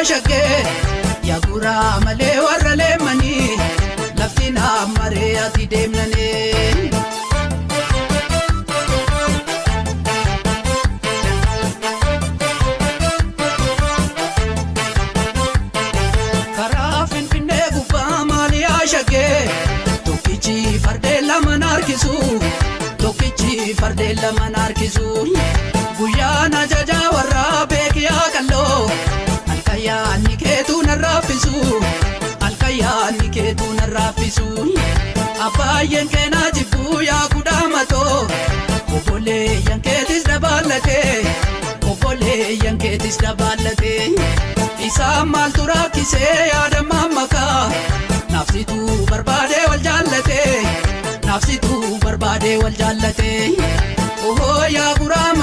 shake ya gura male warale mani laftina mare ati demnane karafin finne gufa mali shake tokichi fardella manarkisu tokichi fardella manarkisu guyana jaja warra bekiya kallo alkaya niketu narafisu alkaya niketu narafisu abayen kena jibu ya kudamato obole yanketis dabalate isa maltura kise adama maka nafsitu barbade wal jallate oho ya guram